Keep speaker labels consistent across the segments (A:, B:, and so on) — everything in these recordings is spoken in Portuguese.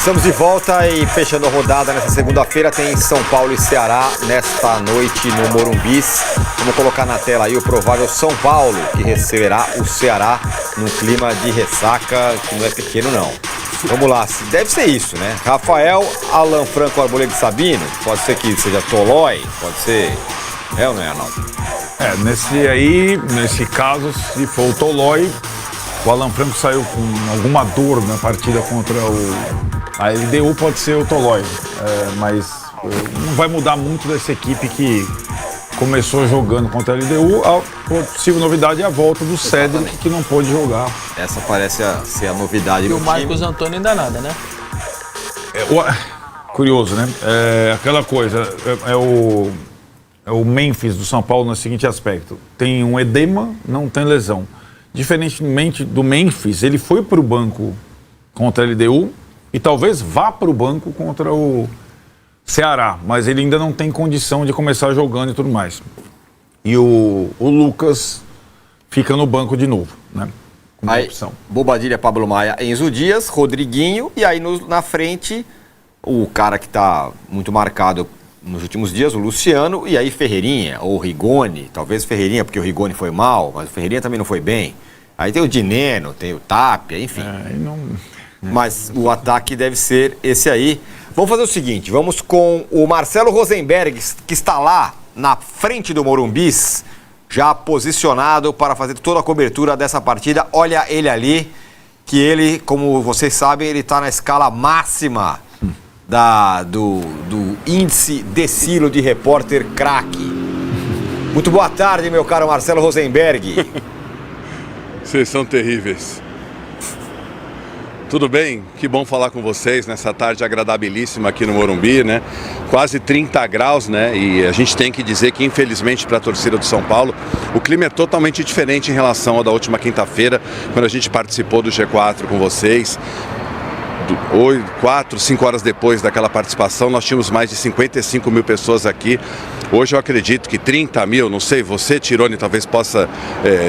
A: Estamos de volta e fechando a rodada nessa segunda-feira tem São Paulo e Ceará nesta noite no Morumbi. Vamos colocar na tela aí o provável São Paulo, que receberá o Ceará num clima de ressaca que não é pequeno não. Vamos lá, deve ser isso, né? Rafael, Alan Franco, Arboleda e Sabino, pode ser que seja Tolói, pode ser... É ou não é, Arnaldo?
B: Nesse caso, se for o Tolói, o Alan Franco saiu com alguma dor na partida contra a LDU, pode ser o Tolói, mas não vai mudar muito dessa equipe que começou jogando contra a LDU. A possível novidade é a volta do Cédric, que não pôde jogar.
A: Essa parece ser a novidade do time.
C: E o Marcos Antônio ainda nada, né?
B: Curioso, né? Aquela coisa, é o Memphis do São Paulo no seguinte aspecto. Tem um edema, não tem lesão. Diferentemente do Memphis, ele foi para o banco contra a LDU e talvez vá para o banco contra o Ceará, mas ele ainda não tem condição de começar jogando e tudo mais. E o Lucas fica no banco de novo, né? Como
A: aí,
B: opção.
A: Bobadilha, Pablo Maia, Enzo Dias, Rodriguinho e aí na frente o cara que está muito marcado nos últimos dias, o Luciano, e aí Ferreirinha, ou Rigoni, talvez Ferreirinha, porque o Rigoni foi mal, mas o Ferreirinha também não foi bem. Aí tem o Dineno, tem o Tapia, enfim. Mas o ataque deve ser esse aí. Vamos fazer o seguinte, vamos com o Marcelo Rosenberg, que está lá na frente do Morumbi, já posicionado para fazer toda a cobertura dessa partida. Olha ele ali, que ele, como vocês sabem, ele está na escala máxima do índice decilo de repórter craque. Muito boa tarde, meu caro Marcelo Rosenberg.
D: Vocês são terríveis. Tudo bem? Que bom falar com vocês nessa tarde agradabilíssima aqui no Morumbi, né? Quase 30 graus, né? E a gente tem que dizer que, infelizmente, para a torcida do São Paulo, o clima é totalmente diferente em relação ao da última quinta-feira, quando a gente participou do G4 com vocês. 4, 5 horas depois daquela participação, nós tínhamos mais de 55 mil pessoas aqui. Hoje eu acredito que 30 mil, não sei, você, Tirone, talvez possa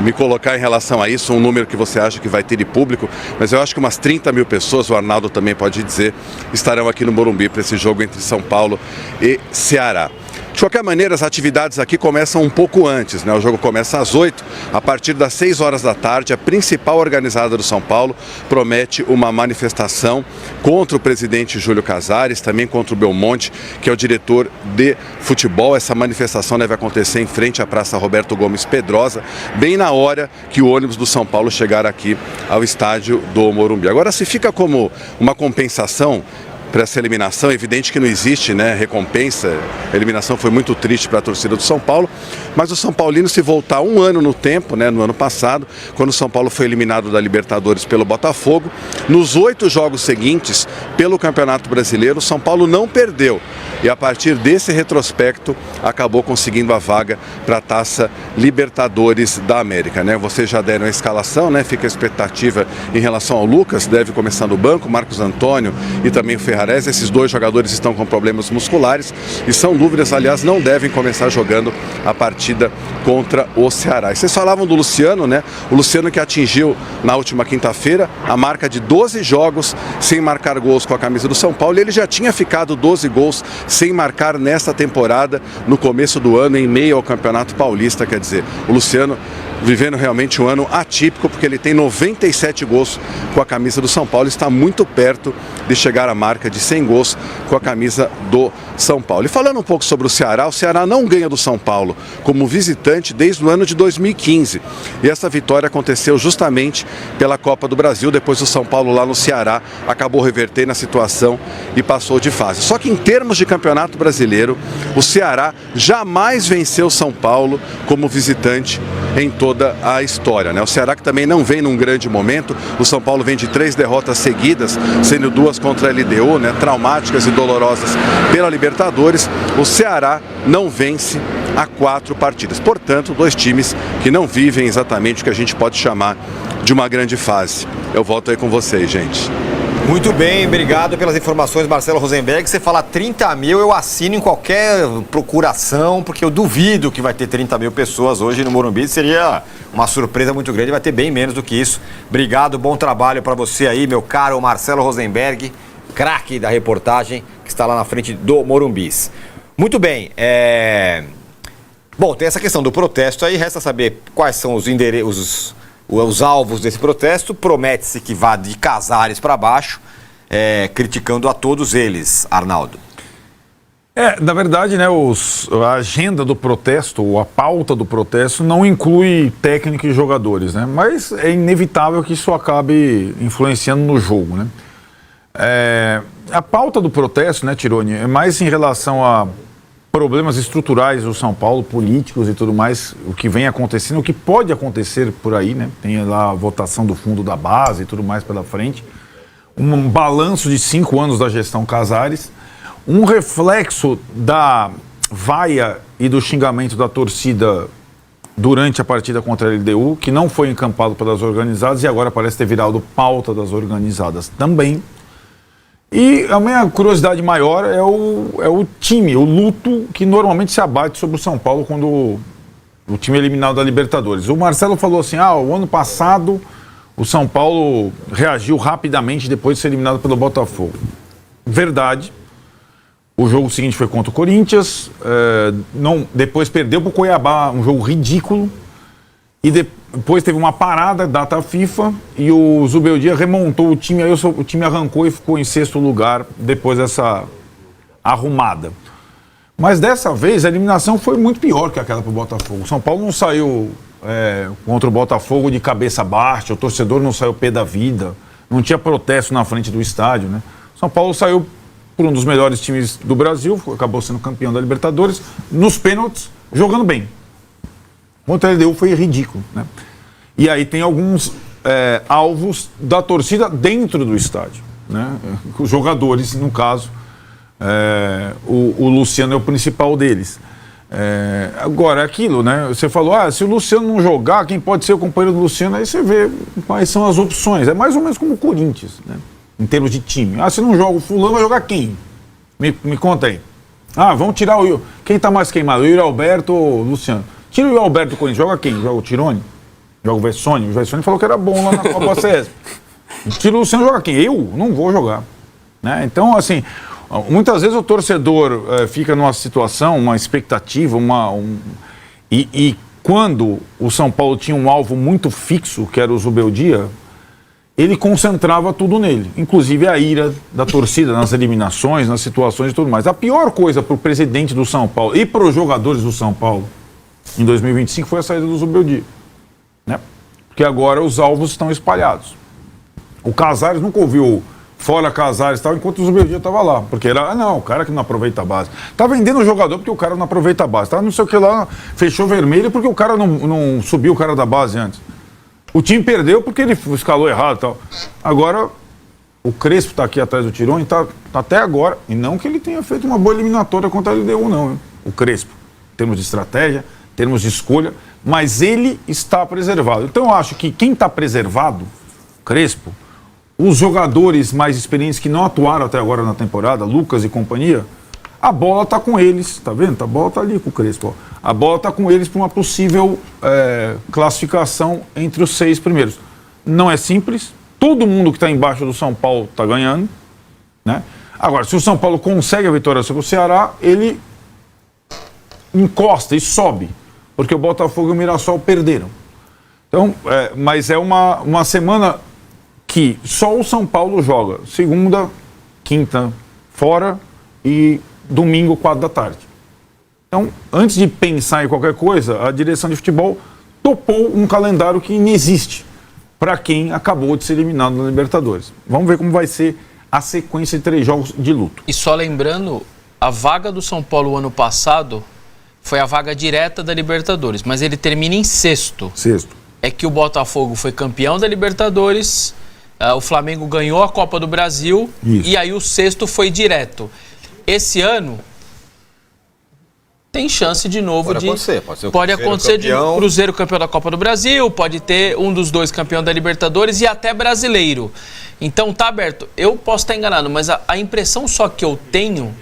D: me colocar em relação a isso, um número que você acha que vai ter de público, mas eu acho que umas 30 mil pessoas, o Arnaldo também pode dizer, estarão aqui no Morumbi para esse jogo entre São Paulo e Ceará. De qualquer maneira, as atividades aqui começam um pouco antes, né? O jogo começa às 8, a partir das 6 horas da tarde, a principal organizada do São Paulo promete uma manifestação contra o presidente Júlio Casares, também contra o Belmonte, que é o diretor de futebol. Essa manifestação deve acontecer em frente à Praça Roberto Gomes Pedrosa, bem na hora que o ônibus do São Paulo chegar aqui ao estádio do Morumbi. Agora, se fica como uma compensação para essa eliminação, é evidente que não existe, né, recompensa. A eliminação foi muito triste para a torcida do São Paulo, mas o São Paulino, se voltar um ano no tempo, né, no ano passado, quando o São Paulo foi eliminado da Libertadores pelo Botafogo, nos 8 jogos seguintes, pelo Campeonato Brasileiro, o São Paulo não perdeu. E a partir desse retrospecto, acabou conseguindo a vaga para a Taça Libertadores da América, né? Vocês já deram a escalação, né? Fica a expectativa em relação ao Lucas, deve começar no banco, Marcos Antônio e também o Ferrarese. Esses dois jogadores estão com problemas musculares e são dúvidas, aliás, não devem começar jogando a partida contra o Ceará. E vocês falavam do Luciano, né? O Luciano que atingiu na última quinta-feira a marca de 12 jogos sem marcar gols com a camisa do São Paulo. E ele já tinha ficado 12 gols sem marcar nesta temporada, no começo do ano, em meio ao Campeonato Paulista. Quer dizer, o Luciano vivendo realmente um ano atípico, porque ele tem 97 gols com a camisa do São Paulo, está muito perto de chegar à marca de 100 gols com a camisa do São Paulo. E falando um pouco sobre o Ceará não ganha do São Paulo como visitante desde o ano de 2015. E essa vitória aconteceu justamente pela Copa do Brasil, depois o São Paulo lá no Ceará acabou revertendo a situação e passou de fase. Só que em termos de Campeonato Brasileiro, o Ceará jamais venceu o São Paulo como visitante em toda a história, né? O Ceará que também não vem num grande momento, o São Paulo vem de 3 derrotas seguidas, sendo 2 contra a LDU, né? Traumáticas e dolorosas pela Libertadores. O Ceará não vence há 4 partidas. Portanto, 2 times que não vivem exatamente o que a gente pode chamar de uma grande fase. Eu volto aí com vocês, gente.
A: Muito bem, obrigado pelas informações, Marcelo Rosenberg. Você fala 30 mil, eu assino em qualquer procuração, porque eu duvido que vai ter 30 mil pessoas hoje no Morumbi. Seria uma surpresa muito grande, vai ter bem menos do que isso. Obrigado, bom trabalho para você aí, meu caro Marcelo Rosenberg. craque da reportagem, que está lá na frente do Morumbis. Muito bem, Bom, tem essa questão do protesto aí, resta saber quais são os alvos desse protesto. Promete-se que vá de Casares para baixo, criticando a todos eles, Arnaldo.
B: Na verdade, né, a agenda do protesto, ou a pauta do protesto, não inclui técnico e jogadores, né? Mas é inevitável que isso acabe influenciando no jogo, né? A pauta do protesto, né, Tironi, é mais em relação a problemas estruturais do São Paulo, políticos e tudo mais, o que vem acontecendo, o que pode acontecer por aí, né? Tem lá a votação do fundo da base e tudo mais pela frente. Um balanço de 5 anos da gestão Casares. Um reflexo da vaia e do xingamento da torcida durante a partida contra a LDU, que não foi encampado pelas organizadas e agora parece ter virado pauta das organizadas também. E a minha curiosidade maior é o time, o luto que normalmente se abate sobre o São Paulo quando o time é eliminado da Libertadores. O Marcelo falou assim, o ano passado o São Paulo reagiu rapidamente depois de ser eliminado pelo Botafogo. Verdade. O jogo seguinte foi contra o Corinthians, depois perdeu para o Cuiabá, um jogo ridículo, e depois teve uma parada, data FIFA, e o Zubeldia remontou o time, aí o time arrancou e ficou em 6º lugar depois dessa arrumada. Mas dessa vez a eliminação foi muito pior que aquela para o Botafogo. O São Paulo não saiu contra o Botafogo de cabeça baixa, o torcedor não saiu pé da vida, não tinha protesto na frente do estádio, né? O São Paulo saiu por um dos melhores times do Brasil, acabou sendo campeão da Libertadores, nos pênaltis, jogando bem. Contra a LDU foi ridículo, né? E aí tem alguns alvos da torcida dentro do estádio, né? Os jogadores, no caso, o Luciano é o principal deles. Agora, aquilo, né? Você falou, se o Luciano não jogar, quem pode ser o companheiro do Luciano? Aí você vê quais são as opções. É mais ou menos como o Corinthians, né? Em termos de time. Se não joga o fulano, vai jogar quem? Me conta aí. Vamos tirar o... Quem tá mais queimado? O Yuri Alberto ou o Luciano? Tira o Yuri Alberto do Corinthians. Joga quem? Joga o Tironi? Joga o Vessone? O Vessone falou que era bom lá na Copa CS. Tira o Luciano, joga quem? Eu? Não vou jogar. Né? Então, assim, muitas vezes o torcedor fica numa situação, uma expectativa, e quando o São Paulo tinha um alvo muito fixo, que era o Zubeldia, ele concentrava tudo nele, inclusive a ira da torcida nas eliminações, nas situações e tudo mais. A pior coisa para o presidente do São Paulo e para os jogadores do São Paulo em 2025 foi a saída do Zubeldia, né? Porque agora os alvos estão espalhados. O Casares nunca ouviu fora Casares e tal, enquanto o Zubeldia estava lá, porque era, o cara que não aproveita a base. Tá vendendo o jogador porque o cara não aproveita a base, tá não sei o que lá, fechou vermelho porque o cara não subiu o cara da base antes. O time perdeu porque ele escalou errado e tal. Agora, o Crespo está aqui atrás do Tironi, está até agora. E não que ele tenha feito uma boa eliminatória contra a LDU, não. Hein? O Crespo. Em termos de estratégia, em termos de escolha. Mas ele está preservado. Então, eu acho que quem está preservado, Crespo, os jogadores mais experientes que não atuaram até agora na temporada, Lucas e companhia, a bola está com eles. Tá vendo? A bola está ali com o Crespo. Ó. A bola está com eles para uma possível classificação entre os 6 primeiros. Não é simples. Todo mundo que está embaixo do São Paulo está ganhando, né? Agora, se o São Paulo consegue a vitória sobre o Ceará, ele encosta e sobe, porque o Botafogo e o Mirassol perderam. Então, mas é uma semana que só o São Paulo joga. Segunda, quinta, fora e domingo, 4 da tarde. Então, antes de pensar em qualquer coisa, a direção de futebol topou um calendário que inexiste para quem acabou de ser eliminado na Libertadores. Vamos ver como vai ser a sequência de 3 jogos de luto.
C: E só lembrando, a vaga do São Paulo ano passado foi a vaga direta da Libertadores, mas ele termina em 6º. É que o Botafogo foi campeão da Libertadores, o Flamengo ganhou a Copa do Brasil. Isso. E aí o 6º foi direto. Esse ano tem chance de novo pode acontecer de Cruzeiro campeão da Copa do Brasil, pode ter um dos 2 campeão da Libertadores e até brasileiro. Então tá aberto. Eu posso estar enganado, mas a impressão só que eu tenho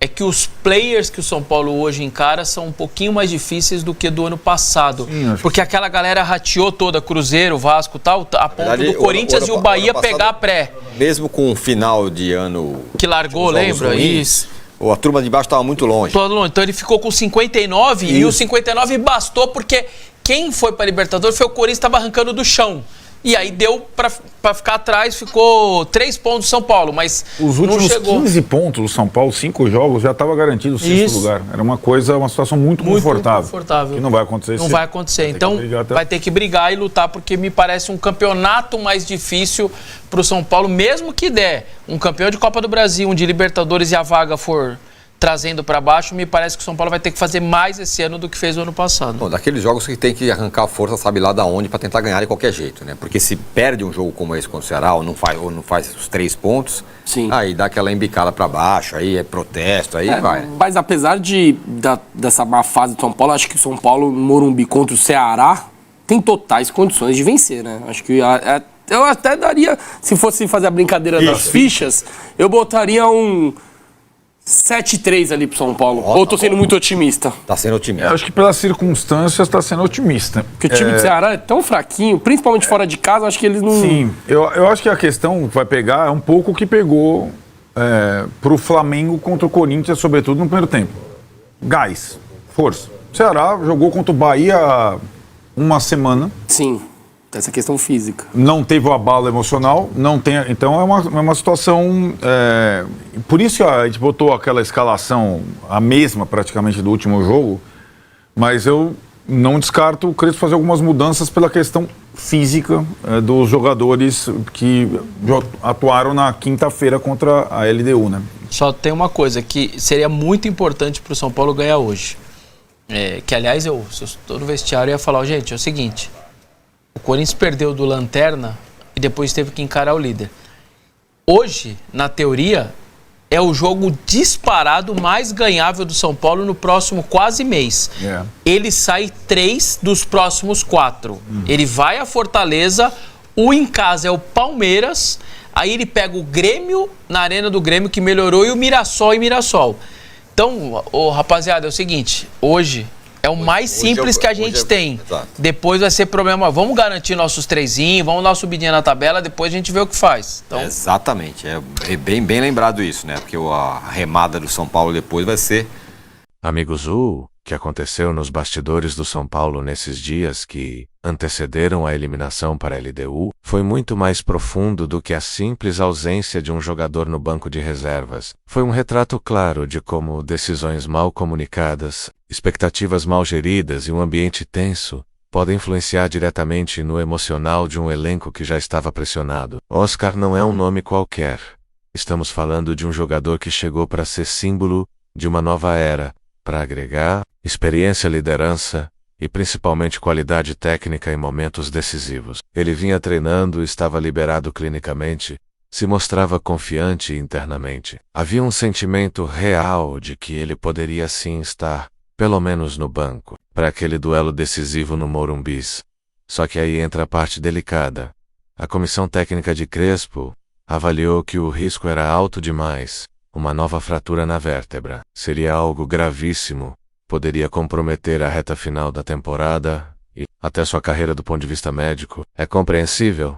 C: é que os players que o São Paulo hoje encara são um pouquinho mais difíceis do que do ano passado. Sim, porque aquela galera rateou toda, Cruzeiro, Vasco e tal, a ponto do Corinthians e o Bahia pegar a pré.
A: Mesmo com o final de ano...
C: Que largou, lembra? Isso.
A: A turma de baixo estava muito longe.
C: Todo longe. Então ele ficou com 59 e o 59 bastou porque quem foi para a Libertadores foi o Corinthians, estava arrancando do chão. E aí deu para ficar atrás, ficou 3 pontos do São Paulo, mas
B: os últimos 15 pontos do São Paulo, 5 jogos, já estava garantido o 6º lugar. Era uma situação muito confortável. Que não vai acontecer.
C: Não vai acontecer. Então vai ter que brigar e lutar, porque me parece um campeonato mais difícil para o São Paulo, mesmo que der um campeão de Copa do Brasil, um de Libertadores e a vaga for trazendo para baixo, me parece que o São Paulo vai ter que fazer mais esse ano do que fez o ano passado.
A: Bom, daqueles jogos que tem que arrancar a força, sabe lá da onde, para tentar ganhar de qualquer jeito, né? Porque se perde um jogo como esse contra o Ceará, ou não faz os 3 pontos, aí dá aquela embicada para baixo, aí é protesto, aí vai.
E: Mas apesar dessa má fase do São Paulo, acho que o São Paulo, no Morumbi contra o Ceará, tem totais condições de vencer, né? Acho que eu até daria, se fosse fazer a brincadeira das fichas, eu botaria um 7-3 ali pro São Paulo. Ou tô sendo muito otimista?
A: Tá sendo otimista.
B: Eu acho que pelas circunstâncias tá sendo otimista.
E: Porque o time do Ceará é tão fraquinho, principalmente fora de casa, acho que eles não...
B: Sim, eu acho que a questão que vai pegar é um pouco o que pegou pro Flamengo contra o Corinthians, sobretudo no primeiro tempo. Gás, força. O Ceará jogou contra o Bahia há uma semana.
E: Sim. Essa questão física.
B: Não teve o abalo emocional, não tem. Então é uma situação. Por isso a gente botou aquela escalação, a mesma praticamente do último jogo, mas eu não descarto o Crespo fazer algumas mudanças pela questão física dos jogadores que atuaram na quinta-feira contra a LDU, né?
C: Só tem uma coisa que seria muito importante para o São Paulo ganhar hoje. Que aliás, se eu estou no vestiário, eu ia falar, gente, é o seguinte. O Corinthians perdeu do Lanterna e depois teve que encarar o líder. Hoje, na teoria, é o jogo disparado mais ganhável do São Paulo no próximo quase mês. Ele sai 3 dos próximos 4. Ele vai a Fortaleza, o em casa é o Palmeiras, aí ele pega o Grêmio na Arena do Grêmio, que melhorou, e o Mirassol e Mirassol. Então, rapaziada, é o seguinte, hoje... É o mais simples que a gente tem. Exato. Depois vai ser problema. Vamos garantir nossos 3zinhos, vamos dar uma subidinha na tabela, depois a gente vê o que faz. Então...
A: Exatamente. É bem lembrado isso, né? Porque a remada do São Paulo depois vai ser...
F: Amigos, o que aconteceu nos bastidores do São Paulo nesses dias que antecederam a eliminação para a LDU foi muito mais profundo do que a simples ausência de um jogador no banco de reservas. Foi um retrato claro de como decisões mal comunicadas, expectativas mal geridas e um ambiente tenso podem influenciar diretamente no emocional de um elenco que já estava pressionado. Oscar não é um nome qualquer. Estamos falando de um jogador que chegou para ser símbolo de uma nova era, para agregar experiência, liderança e principalmente qualidade técnica em momentos decisivos. Ele vinha treinando, estava liberado clinicamente, se mostrava confiante internamente. Havia um sentimento real de que ele poderia sim estar, pelo menos no banco, para aquele duelo decisivo no Morumbi. Só que aí entra a parte delicada. A comissão técnica de Crespo avaliou que o risco era alto demais. Uma nova fratura na vértebra seria algo gravíssimo, poderia comprometer a reta final da temporada e até sua carreira do ponto de vista médico. É compreensível,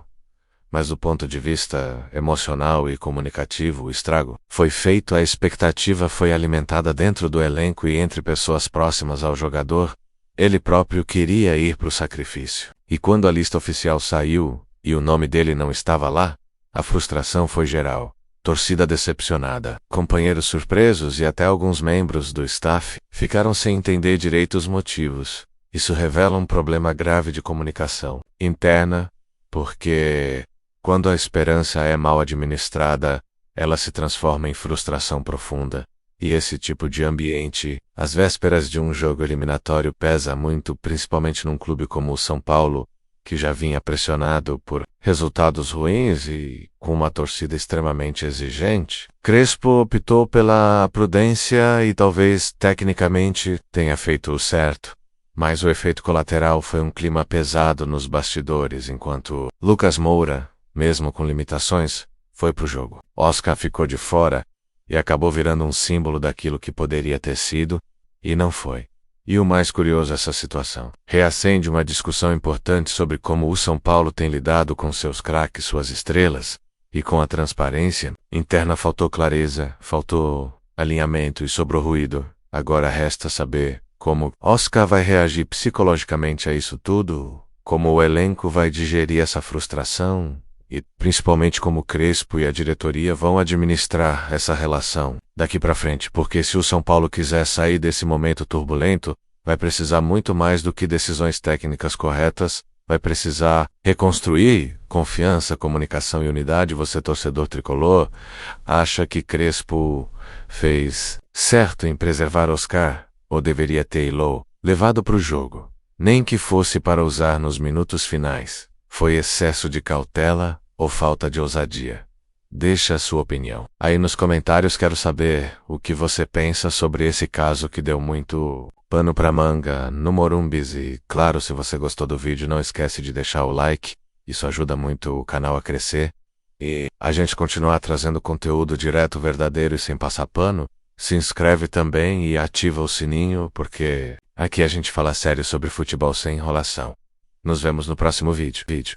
F: mas do ponto de vista emocional e comunicativo, o estrago foi feito, a expectativa foi alimentada dentro do elenco e entre pessoas próximas ao jogador. Ele próprio queria ir para o sacrifício. E quando a lista oficial saiu e o nome dele não estava lá, a frustração foi geral. Torcida decepcionada, companheiros surpresos e até alguns membros do staff ficaram sem entender direito os motivos. Isso revela um problema grave de comunicação interna, porque quando a esperança é mal administrada, ela se transforma em frustração profunda. E esse tipo de ambiente, às vésperas de um jogo eliminatório, pesa muito, principalmente num clube como o São Paulo, que já vinha pressionado por resultados ruins e com uma torcida extremamente exigente. Crespo optou pela prudência e talvez tecnicamente tenha feito o certo. Mas o efeito colateral foi um clima pesado nos bastidores, enquanto Lucas Moura, mesmo com limitações, foi pro jogo. Oscar ficou de fora e acabou virando um símbolo daquilo que poderia ter sido, e não foi. E o mais curioso dessa situação, reacende uma discussão importante sobre como o São Paulo tem lidado com seus craques, suas estrelas, e com a transparência interna faltou clareza, faltou alinhamento e sobrou ruído. Agora resta saber como Oscar vai reagir psicologicamente a isso tudo, como o elenco vai digerir essa frustração e, principalmente, como Crespo e a diretoria vão administrar essa relação daqui para frente, porque se o São Paulo quiser sair desse momento turbulento, vai precisar muito mais do que decisões técnicas corretas, vai precisar reconstruir confiança, comunicação e unidade. Você, torcedor tricolor, acha que Crespo fez certo em preservar Oscar, ou deveria ter Ilô levado para o jogo, nem que fosse para usar nos minutos finais? Foi excesso de cautela ou falta de ousadia? Deixa a sua opinião aí nos comentários, quero saber o que você pensa sobre esse caso que deu muito pano pra manga no Morumbis. E claro, se você gostou do vídeo, não esquece de deixar o like, isso ajuda muito o canal a crescer. E a gente continuar trazendo conteúdo direto, verdadeiro e sem passar pano. Se inscreve também e ativa o sininho, porque aqui a gente fala sério sobre futebol sem enrolação. Nos vemos no próximo vídeo.